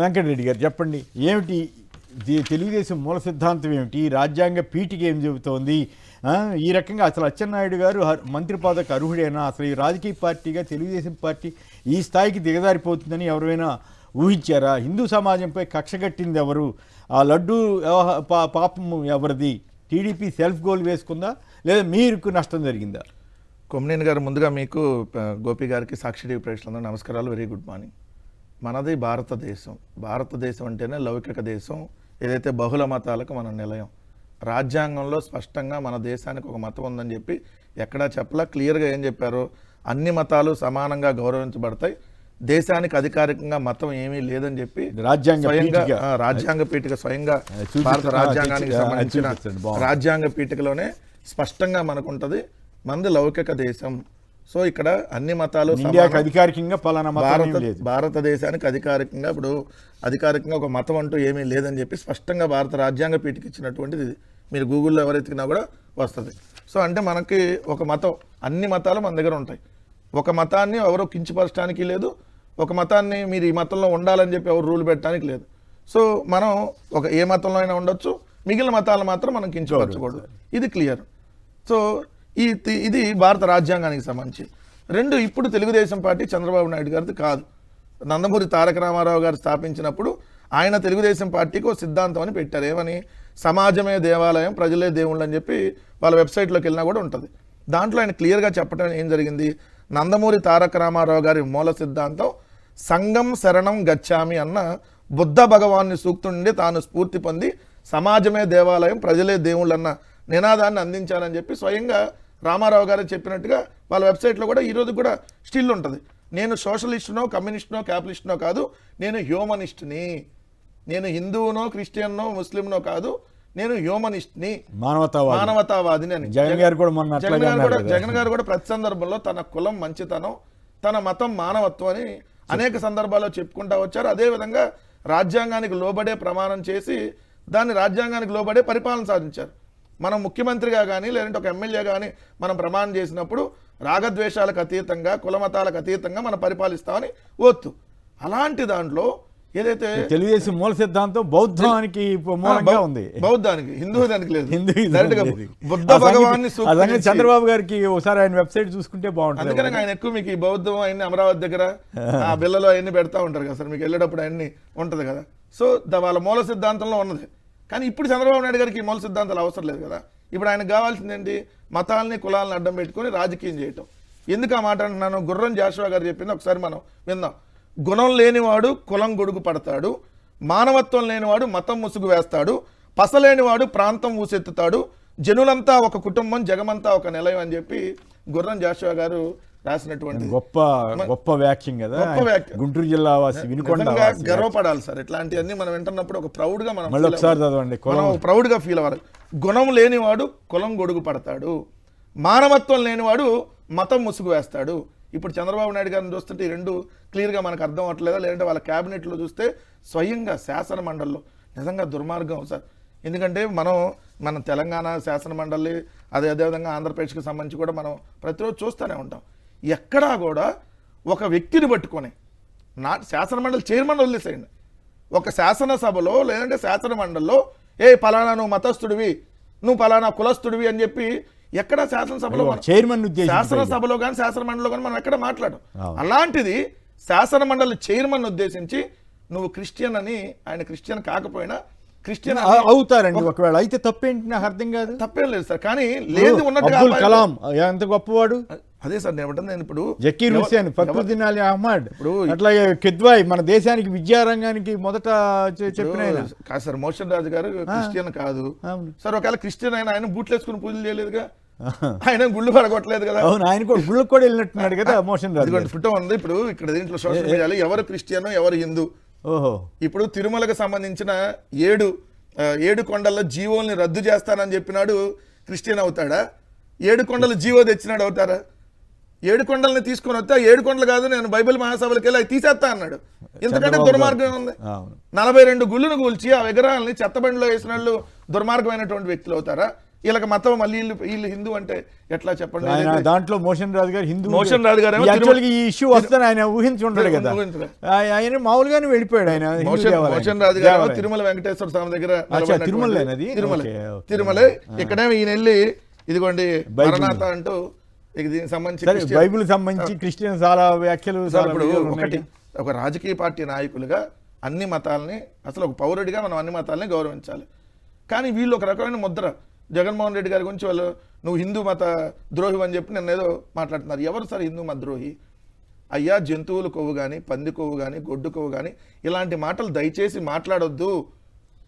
వెంకటరెడ్డి గారు చెప్పండి, ఏమిటి తెలుగుదేశం మూల సిద్ధాంతం ఏమిటి, రాజ్యాంగ పీఠిక ఏం చెబుతోంది? ఈ రకంగా అసలు అచ్చెన్నాయుడు గారు మంత్రి పదవికి అర్హుడైనా, అసలు ఈ రాజకీయ పార్టీగా తెలుగుదేశం పార్టీ ఈ స్థాయికి దిగజారిపోతుందని ఎవరైనా ఊహించారా? హిందూ సమాజంపై కక్షగట్టింది ఎవరు? ఆ లడ్డు పాపం ఎవరిది? టీడీపీ సెల్ఫ్ గోల్ వేసుకుందా లేదా మీకు నష్టం జరిగిందా? కొమ్మినేని గారు, ముందుగా మీకు, గోపి గారికి, సాక్షి టీవీ ప్రేక్షకులందరూ నమస్కారాలు. Very good morning. మనది భారతదేశం. భారతదేశం అంటేనే లౌకిక దేశం, ఏదైతే బహుళ మతాలకు మన నిలయం. రాజ్యాంగంలో స్పష్టంగా మన దేశానికి ఒక మతం ఉందని చెప్పి ఎక్కడా చెప్పలా. క్లియర్గా ఏం చెప్పారో, అన్ని మతాలు సమానంగా గౌరవించబడతాయి, దేశానికి అధికారికంగా మతం ఏమీ లేదని చెప్పి రాజ్యాంగ పీఠిక స్వయంగా భారత రాజ్యాంగానికి సంబంధించిన రాజ్యాంగ పీఠికలోనే స్పష్టంగా మనకుంటది మనది లౌకిక దేశం. సో ఇక్కడ అన్ని మతాలు అధికారికంగా భారతదేశానికి అధికారికంగా ఒక మతం అంటూ ఏమీ లేదని చెప్పి స్పష్టంగా భారత రాజ్యాంగ పీఠిక ఇచ్చినటువంటిది ఇది. మీరు గూగుల్లో ఎవరెత్తికినా కూడా వస్తుంది. సో అంటే మనకి ఒక మతం, అన్ని మతాలు మన దగ్గర ఉంటాయి. ఒక మతాన్ని ఎవరో కించపరచడానికి లేదు, ఒక మతాన్ని మీరు ఈ మతంలో ఉండాలని చెప్పి ఎవరు రూల్ పెట్టడానికి లేదు. సో మనం ఏ మతంలో అయినా ఉండొచ్చు, మిగిలిన మతాలు మాత్రం మనం కించపరచకూడదు. ఇది క్లియర్. సో ఇది భారత రాజ్యాంగానికి సంబంధించి. రెండు, ఇప్పుడు తెలుగుదేశం పార్టీ చంద్రబాబు నాయుడు గారిది కాదు. నందమూరి తారక రామారావు గారు స్థాపించినప్పుడు ఆయన తెలుగుదేశం పార్టీకి ఒక సిద్ధాంతం అని పెట్టారు. ఏమని? సమాజమే దేవాలయం, ప్రజలే దేవుళ్ళు అని చెప్పి వాళ్ళ వెబ్సైట్లోకి వెళ్ళినా కూడా ఉంటుంది. దాంట్లో ఆయన క్లియర్గా చెప్పడం ఏం జరిగింది, నందమూరి తారక రామారావు గారి మూల సిద్ధాంతం సంఘం శరణం గచ్చామి అన్న బుద్ధ భగవాన్ని సూక్తు నుండి తాను స్ఫూర్తి పొంది సమాజమే దేవాలయం, ప్రజలే దేవుళ్ళు అన్న నినాదాన్ని అందించాలని చెప్పి స్వయంగా రామారావు గారు చెప్పినట్టుగా వాళ్ళ వెబ్సైట్లో కూడా ఈరోజు కూడా స్టిల్ ఉంటుంది. నేను సోషలిస్టునో, కమ్యూనిస్టునో, క్యాపిటలిస్టునో కాదు, నేను హ్యూమనిస్ట్ని. నేను హిందువునో, క్రిస్టియన్నో, ముస్లింనో కాదు, నేను హ్యూమనిస్ట్ని, మానవతావాదిని అని జగన్ గారు కూడా ప్రతి సందర్భంలో తన కులం మంచితనం, తన మతం మానవత్వం అని అనేక సందర్భాల్లో చెప్పుకుంటా వచ్చారు. అదేవిధంగా రాజ్యాంగానికి లోబడే ప్రమాణం చేసి దాన్ని రాజ్యాంగానికి లోబడే పరిపాలన సాధించారు. మనం ముఖ్యమంత్రిగా కానీ లేదంటే ఒక ఎమ్మెల్యే కానీ మనం ప్రమాణం చేసినప్పుడు రాగద్వేషాలకు అతీతంగా, కులమతాలకు అతీతంగా మనం పరిపాలిస్తామని ఓత్తు. అలాంటి దాంట్లో ఏదైతే తెలుగుదేశం మూల సిద్ధాంతం బౌద్ధానికి మూలంగా ఉంది, బౌద్ధానికి, హిందూదానికి లేదు. బుద్ధ భగవాన్ని చంద్రబాబు గారికి ఒకసారి ఆయన వెబ్సైట్ చూసుకుంటే బాగుంటుంది. అందుకని ఆయన ఎక్కువ మీకు ఈ బౌద్ధం ఆయన్ని అమరావతి దగ్గర ఆ బిల్లలో అవన్నీ పెడతా ఉంటారు కదా సార్, మీకు వెళ్ళేటప్పుడు అవన్నీ ఉంటుంది కదా. సో వాళ్ళ మూల సిద్ధాంతంలో ఉన్నది. కానీ ఇప్పుడు చంద్రబాబు నాయుడు గారికి మూల సిద్ధాంతాలు అవసరం లేదు కదా. ఇప్పుడు ఆయనకు కావాల్సిందేంటి, మతాలని కులాలను అడ్డం పెట్టుకొని రాజకీయం చేయటం. ఎందుకు ఆ మాట అంటున్నాను, గుర్రం జాషువా గారు చెప్పింది ఒకసారి మనం విందాం. గుణం లేనివాడు కులం గొడుగు పడతాడు, మానవత్వం లేనివాడు మతం ముసుగు వేస్తాడు, పసలేనివాడు ప్రాంతం ఊసెత్తుతాడు, జనులంతా ఒక కుటుంబం, జగమంతా ఒక నిలయం అని చెప్పి గుర్రం జాషువా గారు రాసినటువంటి గొప్ప వ్యాఖ్యం కదా. గుంటూరు జిల్లా వాసి వినుకొండ గర్వపడాలి సార్. ఇట్లాంటివన్నీ మనం వింటున్నప్పుడు ఒక ప్రౌడ్ గా మనం ప్రౌడ్ గా ఫీల్ అవ్వాలి. గుణం లేనివాడు కులం గొడుగు పడతాడు, మానవత్వం లేనివాడు మతం ముసుగు వేస్తాడు. ఇప్పుడు చంద్రబాబు నాయుడు గారిని చూస్తుంటే ఈ రెండు క్లియర్గా మనకు అర్థం అవ్వట్లేదా? లేదంటే వాళ్ళ క్యాబినెట్లో చూస్తే స్వయంగా శాసన మండలిలో నిజంగా దుర్మార్గం సార్. ఎందుకంటే మన తెలంగాణ శాసన మండలి అదేవిధంగా ఆంధ్రప్రదేశ్కి సంబంధించి కూడా మనం ప్రతిరోజు చూస్తూనే ఉంటాం. ఎక్కడా కూడా ఒక వ్యక్తిని పట్టుకొని శాసన మండలి చైర్మన్ వదిలేసేయండి, ఒక శాసనసభలో లేదంటే శాసన మండలిలో పలానా నువ్వు మతస్థుడివి, నువ్వు పలానా కులస్థుడివి అని చెప్పి ఎక్కడ శాసనసభలో శాసనసభలో కానీ శాసన మండలిలో కానీ మనం ఎక్కడ మాట్లాడం. అలాంటిది శాసన మండలి చైర్మన్ ఉద్దేశించి నువ్వు క్రిస్టియన్ అని, ఆయన క్రిస్టియన్ కాకపోయినా క్రిస్టియన్ అవుతారండి ఒకవేళ, అయితే తప్పేంటి నాకు అర్థం కాదు. తప్పేం లేదు సార్, కానీ లేదు ఉన్నట్టు అబ్దుల్ కలాం ఎంత గొప్పవాడు. అదే సార్ నేను ఇప్పుడు జకీర్ హుస్సేన్, ఫక్రుద్దీన్ అలీ అహ్మద్, అట్లాగే కిద్వాయ్ మన దేశానికి విద్యారంగానికి మొదట చెప్పిన కాదు సార్. మోషన్ రాజు గారు క్రిస్టియన్ కాదు సార్. ఒకవేళ క్రిస్టియన్ అయినా ఆయన బూట్లు వేసుకుని పూజలు చేయలేదుగా, ఆయన గుళ్ళు పడగొట్టలేదు కదా. అవును, ఆయన కూడా గుళ్ళకు కూడా వెళ్ళినట్టున్నాడు కదా మోషన్ రాజు. ఫోటో ఉంది ఇప్పుడు ఇక్కడ దీంట్లో సోషల్ మీడియాలో, ఎవరు క్రిస్టియన్ ఎవరు హిందూ. ఇప్పుడు తిరుమలకు సంబంధించిన 7 కొండల్లో జీవోల్ని రద్దు చేస్తానని చెప్పినాడు, క్రిస్టియన్ అవుతాడా? 7 కొండలు జీవో తెచ్చినాడు అవుతారా? 7 కొండల్ని తీసుకొని వస్తే 7 కొండలు కాదు, నేను బైబిల్ మహాసభలకు వెళ్ళి అవి తీసేస్తా అన్నాడు. ఎందుకంటే దుర్మార్గం ఉంది. 42 గుళ్ళను కూల్చి ఆ విగ్రహాలని చెత్తబండిలో వేసిన వాళ్ళు దుర్మార్గమైనటువంటి వ్యక్తులు అవుతారా? వీళ్ళకి మతం మళ్ళీ వీళ్ళు హిందూ అంటే ఎట్లా చెప్పండి. ఆయన దాంట్లో మోషన్ రాజు గారు హిందూ, మోషన్ రాజు గారు యాక్చువల్గా ఈ ఇష్యూ వస్తుందని ఆయన ఊహించుంటాడు కదా, ఆయన మామూలుగానే వెళ్ళిపోయాడు. ఆయన మోషన్ రాజు గారు తిరుమల వెంకటేశ్వర స్వామి దగ్గర తిరుమలే ఇక్కడేమో ఈయన వెళ్ళి ఇదిగోండి మరణాత అంటూ దీనికి సంబంధించి బైబిల్ సంబంధించి క్రిస్టియన్ చాలా వ్యాఖ్యలు. ఇప్పుడు ఒకటి ఒక రాజకీయ పార్టీ నాయకులుగా అన్ని మతాలని, అసలు ఒక పౌరుడిగా మనం అన్ని మతాలని గౌరవించాలి. కానీ వీళ్ళు ఒక రకమైన ముద్ర జగన్మోహన్ రెడ్డి గారి గురించి వాళ్ళు నువ్వు హిందూ మత ద్రోహి అని చెప్పి నన్ను ఏదో మాట్లాడుతున్నారు. ఎవరు సార్ హిందూ మత ద్రోహి? అయ్యా, జంతువుల కొవ్వు కానీ, పంది కొవ్వు కానీ, గొడ్డు కొవ్వు కానీ ఇలాంటి మాటలు దయచేసి మాట్లాడొద్దు.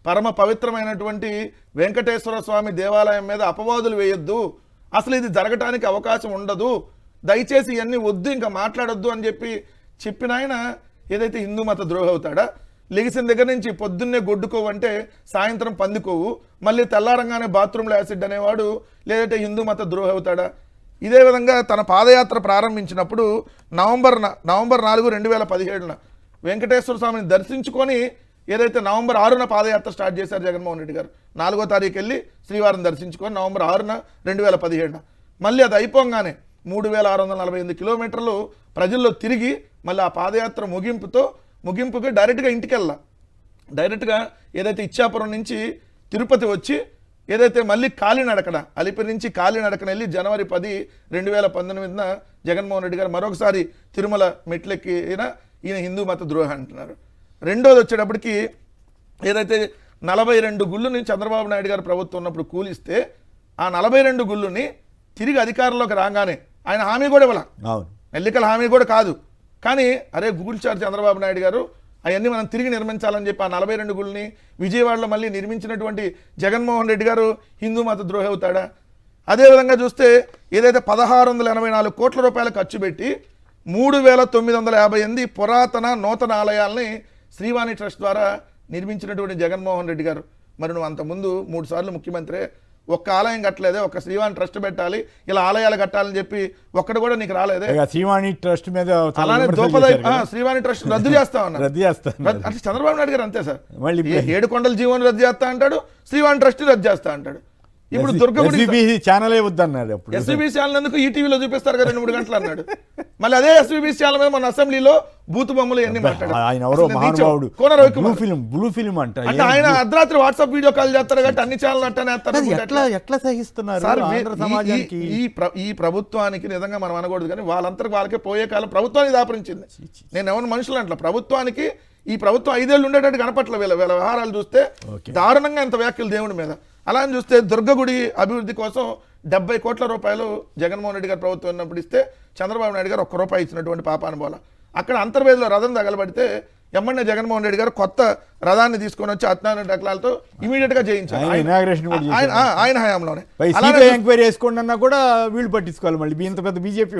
పరమ పవిత్రమైనటువంటి వెంకటేశ్వర స్వామి దేవాలయం మీద అపవాదులు వేయొద్దు. అసలు ఇది జరగటానికి అవకాశం ఉండదు. దయచేసి ఇవన్నీ వద్దు, ఇంకా మాట్లాడొద్దు అని చెప్పిన ఆయన ఏదైతే హిందూ మత ద్రోహి అవుతాడా? లెగిసిన దగ్గర నుంచి పొద్దున్నే గొడ్డుకోవు అంటే సాయంత్రం పందికోవు, మళ్ళీ తెల్లారంగానే బాత్రూంలో యాసిడ్ అనేవాడు లేదంటే హిందూ మత ద్రోహి అవుతాడా? ఇదే విధంగా తన పాదయాత్ర ప్రారంభించినప్పుడు నవంబర్ 4, 2017 వెంకటేశ్వర స్వామిని దర్శించుకొని ఏదైతే నవంబర్ 6న పాదయాత్ర స్టార్ట్ చేశారు జగన్మోహన్ రెడ్డి గారు. 4వ తారీఖు వెళ్ళి శ్రీవారిని దర్శించుకొని నవంబర్ 6న 2017 మళ్ళీ అది అయిపోగానే 3648 కిలోమీటర్లు ప్రజల్లో తిరిగి మళ్ళీ ఆ పాదయాత్ర ముగింపుకి డైరెక్ట్గా ఇంటికి డైరెక్ట్గా ఏదైతే ఇచ్చాపురం నుంచి తిరుపతి వచ్చి ఏదైతే మళ్ళీ కాలినడకన అలిపిరి నుంచి కాలినడకన వెళ్ళి జనవరి 10, 2019 జగన్మోహన్ రెడ్డి గారు మరొకసారి తిరుమల మెట్లెక్కిన ఈయన హిందూ మత ద్రోహి అంటున్నారు. రెండోది వచ్చేటప్పటికి ఏదైతే 42 గుళ్ళుని చంద్రబాబు నాయుడు గారు ప్రభుత్వం ఉన్నప్పుడు కూలిస్తే ఆ 42 గుళ్ళుని తిరిగి అధికారంలోకి రాగానే ఆయన హామీ కూడా ఇవ్వాల, ఎన్నికల హామీ కూడా కాదు. కానీ అరే కూల్చారు చంద్రబాబు నాయుడు గారు, అవన్నీ మనం తిరిగి నిర్మించాలని చెప్పి ఆ 42 గుళ్ళని విజయవాడలో మళ్ళీ నిర్మించినటువంటి జగన్మోహన్ రెడ్డి గారు హిందూ మత ద్రోహి అవుతాడా? అదేవిధంగా చూస్తే ఏదైతే 1684 కోట్ల రూపాయలు ఖర్చు పెట్టి 3958 పురాతన నూతన ఆలయాల్ని శ్రీవాణి ట్రస్ట్ ద్వారా నిర్మించినటువంటి జగన్మోహన్ రెడ్డి గారు, మరి నువ్వు అంతకుముందు 3 సార్లు ముఖ్యమంత్రి, ఒక్క ఆలయం కట్టలేదే, ఒక్క శ్రీవాణి ట్రస్ట్ పెట్టాలి ఇలా ఆలయాలు కట్టాలని చెప్పి ఒక్కడు కూడా నీకు రాలేదే. శ్రీవాణి ట్రస్ట్ మీద అలానే శ్రీవాణి ట్రస్ట్ రద్దు చేస్తా ఉన్నారు. అంటే చంద్రబాబు నాయుడు గారు అంతే సార్, 7 కొండల జీవోని రద్దు చేస్తా అంటాడు, శ్రీవాణి ట్రస్ట్ రద్దు చేస్తా అంటాడు. ఇప్పుడు దుర్గగుడి ఛానలే వద్దన్నారు. ఎస్వీబీ ఛానల్ ఎందుకు ఈటీవీలో చూపిస్తారు కదా 2-3 గంటలు అన్నాడు. మళ్ళీ అదే ఎస్వీబీ ఛానల్ మీద మన అసెంబ్లీలో బూతు బొమ్మలు ఎన్ని మాట్లాడారు. అంటే ఆయన అర్ధరాత్రి వాట్సాప్ వీడియో కాల్ చేస్తారు కాబట్టి అన్ని ఛానల్ అట్టనే ఎట్లా సహిస్తున్నారు ఈ ప్రభుత్వానికి? నిజంగా మనం అనకూడదు కానీ వాళ్ళకే పోయే కాలం ప్రభుత్వానికి దాపరించింది. నేను ఎవరు మనుషులు అంటలా, ప్రభుత్వానికి ఈ ప్రభుత్వం 5 ఏళ్ళు ఉండేటట్టు కనపట్ల వీళ్ళ వ్యవహారాలు చూస్తే దారుణంగా ఇంత వ్యాఖ్యలు దేవుడి మీద. అలా అని చూస్తే దుర్గగుడి అభివృద్ధి కోసం 70 కోట్ల రూపాయలు జగన్మోహన్ రెడ్డి గారు ప్రభుత్వం ఉన్నప్పుడు ఇస్తే చంద్రబాబు నాయుడు గారు 1 రూపాయి ఇచ్చినటువంటి పాపానుభవాల. అక్కడ అంతర్వేదిలో రథం తగలబడితే ఎమ్మెల్యే జగన్మోహన్ రెడ్డి గారు కొత్త రథాన్ని తీసుకొని వచ్చి 14 డక్లాలతో ఇమీడియట్ గా చేయించారు ఆయన హయాంలోనే. ఎంక్వైరీ చేసుకోండి అన్నా కూడా వీళ్ళు పట్టించుకోవాలి. మళ్ళీ ఇంత పెద్ద బీజేపీ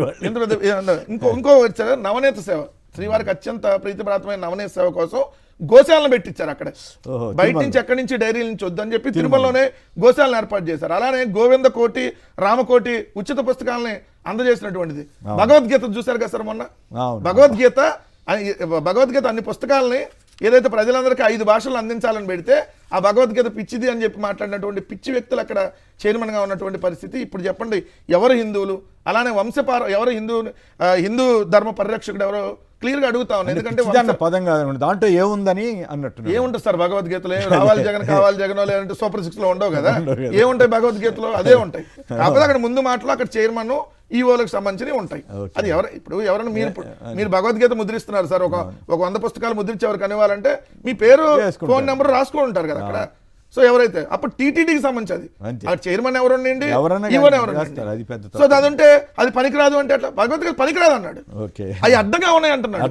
ఇంకో వచ్చారు నవనేత సేవ, శ్రీవారికి అత్యంత ప్రీతిప్రాతమైన నవనేత సేవ కోసం గోశాలను పెట్టించారు. అక్కడ బయట నుంచి ఎక్కడి నుంచి డైరీల నుంచి వద్దని చెప్పి తిరుమలలోనే గోశాలను ఏర్పాటు చేశారు. అలానే గోవింద కోటి, రామకోటి ఉచిత పుస్తకాలని అందజేసినటువంటిది. భగవద్గీత చూశారు కదా సార్ మొన్న, భగవద్గీత అన్ని పుస్తకాలని ఏదైతే ప్రజలందరికీ 5 భాషలు అందించాలని పెడితే ఆ భగవద్గీత పిచ్చిది అని చెప్పి మాట్లాడినటువంటి పిచ్చి వ్యక్తులు అక్కడ చైర్మన్ గా ఉన్నటువంటి పరిస్థితి. ఇప్పుడు చెప్పండి, ఎవరు హిందువులు? అలానే ఎవరు హిందూ ధర్మ పరిరక్షకుడు ఎవరో క్లియర్ గా అడుగుతా ఉన్నాను. ఎందుకంటే పదం కాదు దాంట్లో ఏముందని అన్నట్టు. ఏముంటుంది సార్ భగవద్గీతలో? రావాలి జగన్, కావాలి జగన్ లేదంటే సూపర్ 6 లో ఉండవు కదా, ఏముంటాయి భగవద్గీతలో? అదే ఉంటాయి. కాకపోతే అక్కడ ముందు మాటలు అక్కడ చైర్మన్ ఈఓలకు సంబంధించినవి ఉంటాయి. అది ఎవరైనా మీరు భగవద్గీత ముద్రిస్తున్నారు సార్, ఒక 100 పుస్తకాలు ముద్రించి ఎవరికి అనేవాళ్ళంటే మీ పేరు, ఫోన్ నెంబర్ రాసుకొని ఉంటారు కదా అక్కడ. సో ఎవరైతే అప్పుడు టీటీడీకి సంబంధించి అది చైర్మన్ ఎవరండి, సో అది ఉంటే అది పనికిరాదు అంటే అట్లా భగవద్గీత పనికిరాదు అన్నాడు. అవి అడ్డంగా ఉన్నాయి అంటున్నాడు.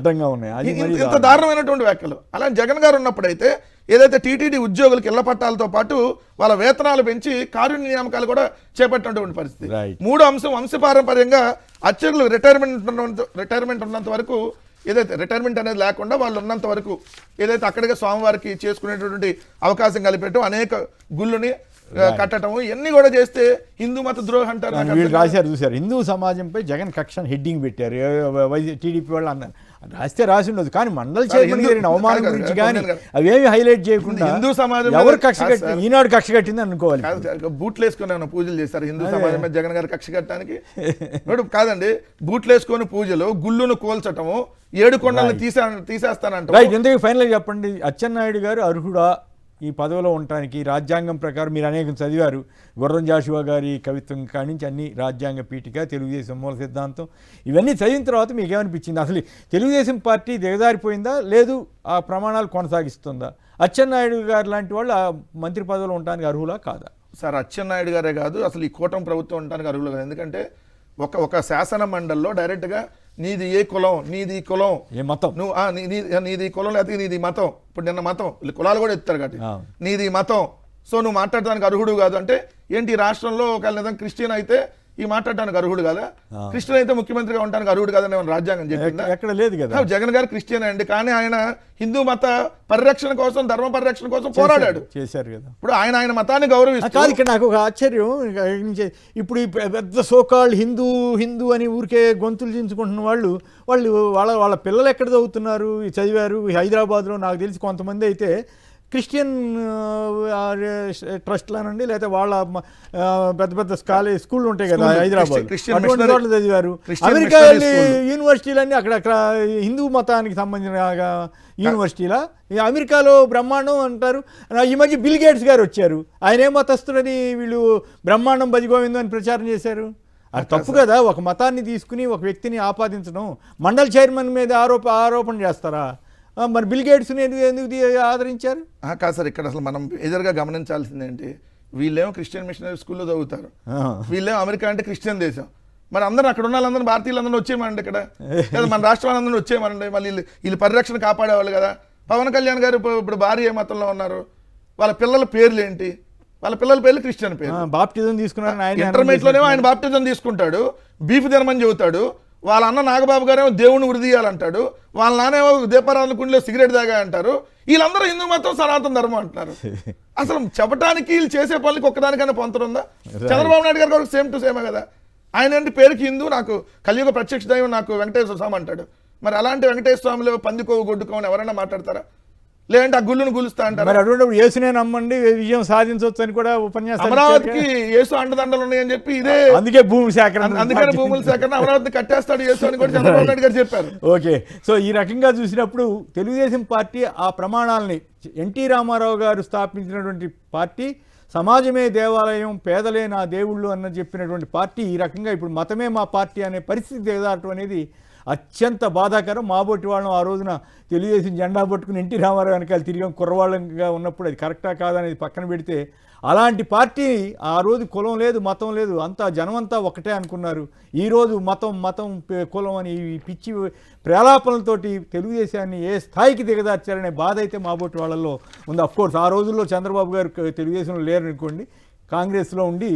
ఇంత దారుణమైనటువంటి వ్యాఖ్యలు. అలా జగన్ గారు ఉన్నప్పుడైతే ఏదైతే టీటీడీ ఉద్యోగులకు ఇళ్ల పట్టాలతో పాటు వాళ్ళ వేతనాలు పెంచి కారుణ్య నియామకాలు కూడా చేపట్టినటువంటి పరిస్థితి. 3వ అంశం, వంశపారంపర్యంగా అర్చకులు రిటైర్మెంట్ ఉన్నంత వరకు, ఏదైతే రిటైర్మెంట్ అనేది లేకుండా వాళ్ళు ఉన్నంత వరకు ఏదైతే అక్కడికి స్వామివారికి చేసుకునేటటువంటి అవకాశం కలిపేయటం, అనేక గుళ్ళని కట్టడం, ఇవన్నీ కూడా చేస్తే హిందూ మత ద్రోహం అంటారు. రాశారు చూశారు, హిందూ సమాజంపై జగన్ కక్ష హెడ్డింగ్ పెట్టారు టీడీపీ వాళ్ళు అన్నారు. రాస్తే రాసి ఉండదు, కానీ మండలి చైర్మన్ గారిని అవమానం కాదు, గురించి కాదు, కానీ కాదు. అవేమి హైలైట్ చేయకుండా హిందూ సమాజం ఎవరు మీద కక్ష కాదు కట్టి సార్. ఈనాడు కక్ష కట్టింది అనుకోవాలి. కాదు, బూట్లు వేసుకొని ఏమైనా పూజలు చేస్తారు హిందూ సమాజం మీద జగన్ గారు కక్ష కట్టడానికి? ఇప్పుడు కాదండి, బూట్లు వేసుకొని పూజలు, గుళ్ళును కోల్చటము, 7 కొండలను తీసేస్తానంట. రైట్, ఎందుకు ఫైనల్గా చెప్పండి, అచ్చెన్నాయుడు గారు అర్హుడా ఈ పదవిలో ఉండటానికి? రాజ్యాంగం ప్రకారం మీరు అనేకం చదివారు, గుర్రం జాషువా గారి కవిత్వం కాడి నుంచి అన్ని రాజ్యాంగ పీఠిక, తెలుగుదేశం మూల సిద్ధాంతం, ఇవన్నీ చదివిన తర్వాత మీకు ఏమనిపించింది? అసలు తెలుగుదేశం పార్టీ దిగజారిపోయిందా, లేదు ఆ ప్రమాణాలు కొనసాగిస్తుందా? అచ్చెన్నాయుడు గారు లాంటి వాళ్ళు ఆ మంత్రి పదవిలో ఉండడానికి అర్హులా కాదా? సార్, అచ్చెన్నాయుడు గారే కాదు, అసలు ఈ కూటమి ప్రభుత్వం ఉండడానికి అర్హులు కాదు. ఎందుకంటే ఒక శాసన మండలిలో డైరెక్ట్గా నీది ఏ కులం, నీది కులం, ఏ మతం, నువ్వు నీది కులం లేకపోతే నీది మతం. ఇప్పుడు నిన్న మతం కులాలు కూడా ఎత్తారు కాబట్టి నీది మతం, సో నువ్వు మాట్లాడడానికి అర్హుడు కాదు అంటే ఏంటి? ఈ రాష్ట్రంలో ఒకవేళ నిజంగా క్రిస్టియన్ అయితే ఈ మాట్లాడడానికి అర్హుడు కదా, క్రిస్టియన్ అయితే ముఖ్యమంత్రిగా ఉండడానికి అర్హుడు కాదని ఏమైనా రాజ్యాంగం చెప్పిందా? ఎక్కడ లేదు కదా. జగన్ గారు క్రిస్టియన్ అండి, కానీ ఆయన హిందూ మత పరిరక్షణ కోసం, ధర్మ పరిరక్షణ కోసం పోరాడాడు, చేశారు కదా. ఇప్పుడు ఆయన మతాన్ని గౌరవిస్తారు. కాదు, ఇక్కడ నాకు ఒక ఆశ్చర్యం, ఇప్పుడు ఈ పెద్ద సోకాళ్ళు హిందూ అని ఊరికే గొంతులు చించుకుంటున్న వాళ్ళు వాళ్ళ పిల్లలు ఎక్కడ చదువుతున్నారు, చదివారు హైదరాబాద్లో? నాకు తెలిసి కొంతమంది అయితే క్రిస్టియన్ ట్రస్ట్లానండి, లేకపోతే వాళ్ళ పెద్ద స్కూళ్ళు ఉంటాయి కదా హైదరాబాద్, అటువంటి చోట్ల చదివారు. అమెరికా వెళ్ళి యూనివర్సిటీలన్నీ అక్కడ హిందూ మతానికి సంబంధించిన యూనివర్సిటీలా? అమెరికాలో బ్రహ్మాండం అంటారు. ఈ మధ్య బిల్ గేట్స్ గారు వచ్చారు, ఆయన ఏ మతస్థుడని వీళ్ళు బ్రహ్మాండం భజగోవిందం అని ప్రచారం చేశారు. అది తప్పు కదా, ఒక మతాన్ని తీసుకుని ఒక వ్యక్తిని ఆపాదించడం. మండల్ చైర్మన్ మీద ఆరోపణ చేస్తారా? మరి బిల్ గేట్స్ని ఎందుకు ఆదరించారు? కాదు సార్, ఇక్కడ అసలు మనం ఎదురుగా గమనించాల్సింది ఏంటి, వీళ్ళేమో క్రిస్టియన్ మిషనరీ స్కూల్లో చదువుతారు, వీళ్ళేమో అమెరికా అంటే క్రిస్టియన్ దేశం. మరి అందరూ అక్కడ ఉన్న వాళ్ళందరూ భారతీయులందరూ వచ్చేయమండి, ఇక్కడ లేదా మన రాష్ట్రం వాళ్ళందరూ వచ్చేయమండి, మళ్ళీ వీళ్ళు పరిరక్షణ కాపాడేవాళ్ళు కదా. పవన్ కళ్యాణ్ గారు ఇప్పుడు భార్య ఏ మతంలో ఉన్నారు, వాళ్ళ పిల్లల పేర్లు ఏంటి? వాళ్ళ పిల్లల పేర్లు క్రిస్టియన్ పేరు. బాప్టిజం తీసుకున్నారు, ఇంటర్మీడియట్లోనేమో ఆయన బాప్టిజం తీసుకుంటాడు, బీఫ్ తినమని చెబుతాడు. వాళ్ళ అన్న నాగబాబు గారేమో దేవుని ఉరిదీయాలంటాడు, వాళ్ళ నానేమో దీపారాధన కుండలో సిగరెట్ తాగా అంటారు. వీళ్ళందరూ హిందూ మతం సనాతన ధర్మం అంటున్నారు. అసలు చెప్పడానికి వీళ్ళు చేసే పనులకి ఒక్కదానికైనా పొంతరుందా? చంద్రబాబు నాయుడు గారు కూడా సేమ్ టు సేమే కదా. ఆయన అంటే పేరుకి హిందూ, నాకు కలియుగ ప్రత్యక్ష దైవం నాకు వెంకటేశ్వర స్వామి అంటాడు. మరి అలాంటి వెంకటేశ్వర స్వామిలో పందికోవు గొడ్డుకోవని ఎవరైనా మాట్లాడతారా? లేదంటే ఆ గుళ్ళును గులుస్తా అంటారు. మరి అటువంటి యేసునే నమ్మండి విజయం సాధించవచ్చు అని కూడా ఉపన్యాసం. అమరావతికి యేసు అండదండలు ఉన్నాయని చెప్పి ఇదే అందుకే భూమి సేకరణ, అందుకని భూముల సేకరణ అమరావతిని కట్టేస్తాడు యేసు అని కూడా చంద్రబాబు నాయుడు గారు చెప్పారు. ఓకే, సో ఈ రకంగా చూసినప్పుడు తెలుగుదేశం పార్టీ ఆ ప్రమాణాలని, ఎన్టీ రామారావు గారు స్థాపించినటువంటి పార్టీ, సమాజమే దేవాలయం, పేదలే నా దేవుళ్ళు అన్న చెప్పినటువంటి పార్టీ, ఈ రకంగా ఇప్పుడు మతమే మా పార్టీ అనే పరిస్థితి దిగజారటం అనేది అత్యంత బాధాకరం. మాబోటి వాళ్ళం ఆ రోజున తెలుగుదేశం జెండా పట్టుకుని ఎన్టీ రామారావు వెనకాల తిరిగాం కుర్రవాళ్ళంగా ఉన్నప్పుడు, అది కరెక్టా కాదనేది పక్కన పెడితే, అలాంటి పార్టీ ఆ రోజు కులం లేదు, మతం లేదు, అంతా జనమంతా ఒకటే అనుకున్నారు. ఈరోజు మతం కులం అని ఈ పిచ్చి ప్రేలాపనలతోటి తెలుగుదేశాన్ని ఏ స్థాయికి దిగదార్చారనే బాధ అయితే మాబోటి వాళ్ళల్లో ఉంది. అఫ్కోర్స్ ఆ రోజుల్లో చంద్రబాబు గారు తెలుగుదేశంలో లేరనుకోండి, కాంగ్రెస్లో ఉండి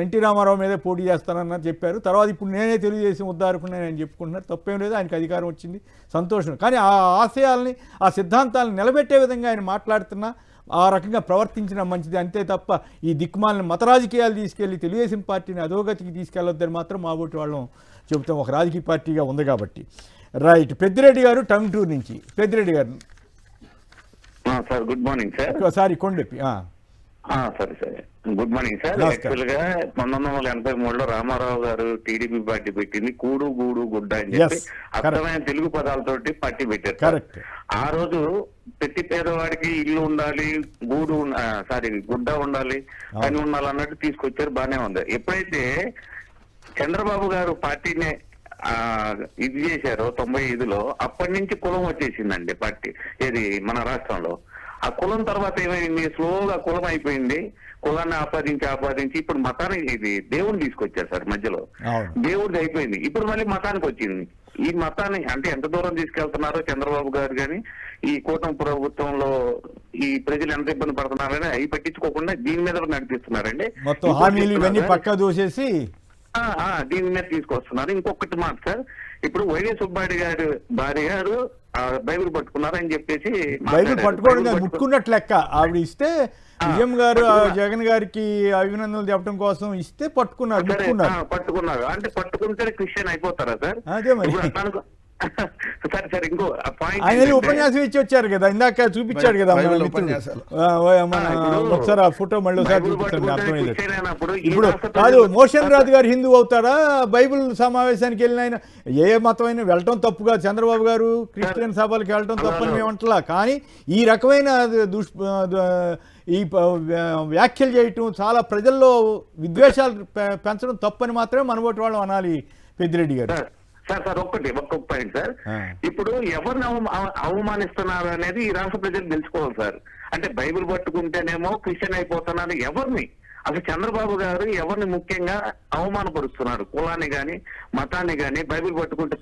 ఎన్టీ రామారావు మీదే పోటీ చేస్తానని చెప్పారు. తర్వాత ఇప్పుడు నేనే తెలుగుదేశం ఉద్దారకుని ఆయన చెప్పుకుంటున్నారు. తప్పేం లేదు, ఆయనకు అధికారం వచ్చింది, సంతోషం. కానీ ఆ ఆశయాల్ని, ఆ సిద్ధాంతాలను నిలబెట్టే విధంగా ఆయన మాట్లాడుతున్నా, ఆ రకంగా ప్రవర్తించడం మంచిది. అంతే తప్ప ఈ దిక్కుమాలని మత రాజకీయాలు తీసుకెళ్ళి తెలుగుదేశం పార్టీని అధోగతికి తీసుకెళ్ళొద్దని మాత్రం మాబోటి వాళ్ళం చెబుతాం, ఒక రాజకీయ పార్టీగా ఉంది కాబట్టి. రైట్, పెద్దిరెడ్డి గారు టంగుటూరు నుంచి. పెద్దిరెడ్డి గారు sir, good morning sir. Sorry Kondepi. సరే సరే, గుడ్ మార్నింగ్ సార్. యాక్చువల్ గా 1983లో రామారావు గారు టీడీపీ పార్టీ పెట్టింది కూడు గూడు గుడ్డ అని చెప్పి అర్థమైన తెలుగు పదాలతోటి పార్టీ పెట్టారు. ఆ రోజు ప్రతి పేదవాడికి ఇల్లు ఉండాలి, గుడ్డ ఉండాలి, పని ఉండాలి అన్నట్టు తీసుకొచ్చారు, బానే ఉంది. ఎప్పుడైతే చంద్రబాబు గారు పార్టీని ఇది చేశారో 95లో, అప్పటి నుంచి కులం వచ్చేసిందండి పార్టీ, ఇది మన రాష్ట్రంలో. ఆ కులం తర్వాత ఏమైంది, స్లోగా కులం అయిపోయింది, కులాన్ని ఆపాదించి ఇప్పుడు మతానికి, ఇది దేవుని తీసుకొచ్చారు సార్ మధ్యలో, దేవుడిది అయిపోయింది, ఇప్పుడు మళ్ళీ మతానికి వచ్చింది. ఈ మతాన్ని అంటే ఎంత దూరం తీసుకెళ్తున్నారో చంద్రబాబు గారు కానీ, ఈ కూటమి ప్రభుత్వంలో ఈ ప్రజలు ఎంత ఇబ్బంది పడుతున్నారని అవి పట్టించుకోకుండా దీని మీద నడిపిస్తున్నారండి. దీని మీద తీసుకొస్తున్నారు. ఇంకొకటి మాట సార్, ఇప్పుడు వైవి సుబ్బారెడ్డి గారు భార్య గారు బైబిల్ పట్టుకున్నారని చెప్పేసి, బైబిల్ పట్టుకోవడం ముట్టుకున్నట్లు లెక్క. ఆవిడ ఇస్తే విజయం గారు జగన్ గారికి అభినందనలు చెప్పడం కోసం ఇస్తే పట్టుకున్నారు. అంటే పట్టుకుంటే క్రిస్టియన్ అయిపోతారా సార్? అదే మరి. సరే సరే ఇంకో పాయింట్ ఆయన వెళ్ళి ఉపన్యాసం ఇచ్చి వచ్చారు కదా, ఇందాక చూపించాడు కదా మన బైబిల్ మిత్రుడు. ఉపన్యాసాలు. మన ఇప్పుడు ఒకసారి ఆ ఫోటో మళ్ళీ ఒకసారి బైబిల్ చూపించండి, పట్టుకుంటే అర్థమైంది. క్రిస్టియన్ అయినప్పుడు ఈ ఇప్పుడు రాష్ట్ర కాదు, ప్రజలు- మోషన్ రాజు గారు హిందూ అవుతారా? బైబిల్ సమావేశానికి వెళ్ళిన ఆయన ఏ మతమైనా వెళ్ళటం తప్పుగా, చంద్రబాబు గారు క్రిస్టియన్ సభలకు వెళ్ళటం తప్పని మేము అంటలా, కానీ ఈ రకమైన ఈ వ్యాఖ్యలు చేయటం, చాలా ప్రజల్లో విద్వేషాలు పెంచడం తప్పని మాత్రమే మనబోటి వాళ్ళు అనాలి పెద్దిరెడ్డి గారు. సార్ సార్ ఒక్కొక్క పాయింట్ సార్. ఆ. ఇప్పుడు ఎవరిని అవమానిస్తున్నారు అనేది ఈ రాష్ట్ర ప్రజలు తెలుసుకోవాలి సార్. అంటే బైబిల్ పట్టుకుంటేనేమో క్రిస్టియన్ అయిపోతున్నారు. ఎవరిని అసలు చంద్రబాబు గారు ఎవరిని ముఖ్యంగా అవమానపరుస్తున్నారు? కులాన్ని గాని మతాన్ని గాని. బైబిల్ పట్టుకుంటే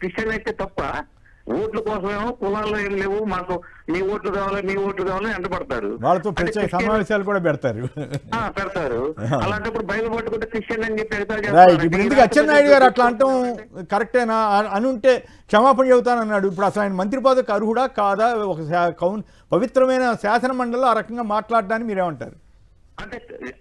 క్రిస్టియన్ అయితే తప్ప, ఓట్ల కోసమేమో కులాల్లో ఏం లేవు, మాకు మీ ఓట్లు కావాలి అంటపడతారు. వాళ్ళతో ప్రత్యేక సమావేశాలు కూడా పెడతారు. పెడతారు. అలాంటప్పుడు బైబిల్ పట్టుకుంటే క్రిస్టియన్ అని చెప్పి ఎగతాళి రైట్. చేస్తున్నారు. ఇప్పుడు ఎందుకు అచ్చెన్నాయుడు గారు అట్లా అంటాం కరెక్టేనా అని ఉంటే క్షమాపణ చెబుతానన్నాడు. ఇప్పుడు అసలు ఆయన మంత్రి పదవికి అర్హుడా కాదా? ఒక పవిత్రమైన శాసన మండలిలో ఆ రకంగా మాట్లాడడానికి మీరేమంటారు? అంటే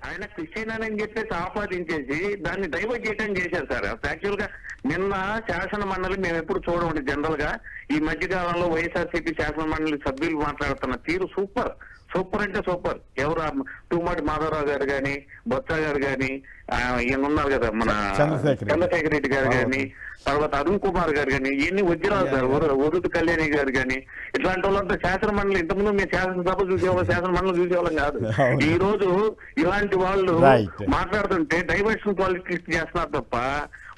ఆయన క్రిస్టియన్ అని చెప్పేసి ఆపాదించేసి దాన్ని డైవర్ట్ చేయడం చేశారు సార్. యాక్చువల్ గా నిన్న శాసన మండలి మేము ఎప్పుడు చూడమండి జనరల్ గా. ఈ మధ్య కాలంలో వైఎస్ఆర్సీపీ శాసన మండలి సభ్యులు మాట్లాడుతున్న తీరు సూపర్ అంటే సూపర్. ఎవరు టూమాటి మాధవరావు గారు గాని, బొత్స గారు గాని, ఈయన ఉన్నారు కదా మన చంద్రశేఖర్ రెడ్డి గారు గాని, తర్వాత అరుణ్ కుమార్ గారు గాని, ఇవన్నీ వజ్రాలు సార్. వరుడు కళ్యాణి గారు గాని, ఇట్లాంటి వాళ్ళంతా శాసన మండలి. ఇంతకుముందు మేము శాసనసభ చూసేవాళ్ళం, శాసన మండలి చూసేవాళ్ళం కాదు. ఈ రోజు ఇలాంటి వాళ్ళు మాట్లాడుతుంటే డైవర్షన్ పాలిటిక్స్ చేస్తున్నారు తప్ప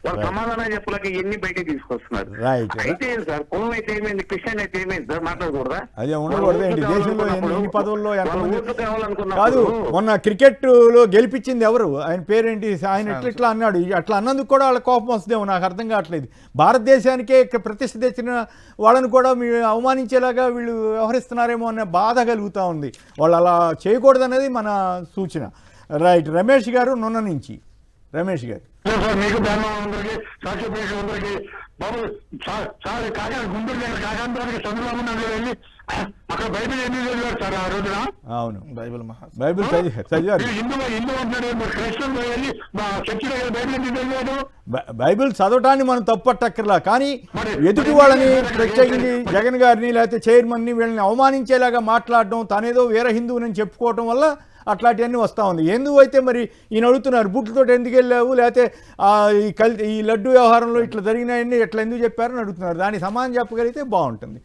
వాళ్ళు సమాధానం చెప్పలేక ఎన్ని బయటకు తీసుకొస్తున్నారు. అయితే సార్, కులం అయితే ఏమైంది, క్రిస్టియన్ అయితే ఏమైంది సార్? మాట్లాడకూడదా? అదే ఉండకూడదు. దేశంలో ఎన్ని పదవుల్లో కావాలనుకున్నా కాదు. మొన్న క్రికెట్ లో గెలిపించింది ఎవరు? ఆయన పేరేంటి? ఆయన ఇట్లా అన్నాడు. అట్లా అన్నందుకు కూడా వాళ్ళ కోపం వస్తుందేమో, నాకు అర్థం కావట్లేదు. భారతదేశానికే ప్రతిష్ఠ తెచ్చిన వాళ్ళని కూడా మీరు అవమానించేలాగా వీళ్ళు వ్యవహరిస్తున్నారేమో అనే బాధ కలుగుతూ ఉంది. వాళ్ళు అలా చేయకూడదు అనేది మన సూచన. రైట్. రమేష్ గారు నున్న నుంచి. రమేష్ గారు మీకు అందరికి సాక్షి ప్రేక్షకులందరికీ బాబు సార్ గుంటూరు దగ్గర కాకాంతానికి చంద్రబాబు నాయుడు వెళ్ళి అక్కడ బైబిల్ ఎన్ని చదివారు సార్ ఆ రోజున? అవును, బైబిల్ చదివారు. హిందూ అంటున్నాడు, క్రైస్తవులు వెళ్ళి చర్చి దగ్గర బైబిల్ ఎందుకు చదివాడు? బైబిల్ చదవటాన్ని మనం తప్పట్టక్కర్లా, కానీ ఎదుటి వాళ్ళని, ప్రత్యేకించి జగన్ గారిని లేకపోతే చైర్మన్ని, వీళ్ళని అవమానించేలాగా మాట్లాడడం, తనేదో వేరే హిందువుని చెప్పుకోవటం వల్ల అట్లాంటివన్నీ వస్తూ ఉంది. ఎందుకు అయితే మరి ఈయన అడుగుతున్నారు, బుట్లతో ఎందుకు వెళ్ళావు, లేకపోతే ఈ లడ్డు వ్యవహారంలో ఇట్లా జరిగినాయని ఎట్లా ఎందుకు చెప్పారని అడుగుతున్నారు. దానికి సమాధానం చెప్పగలిగితే బాగుంటుంది.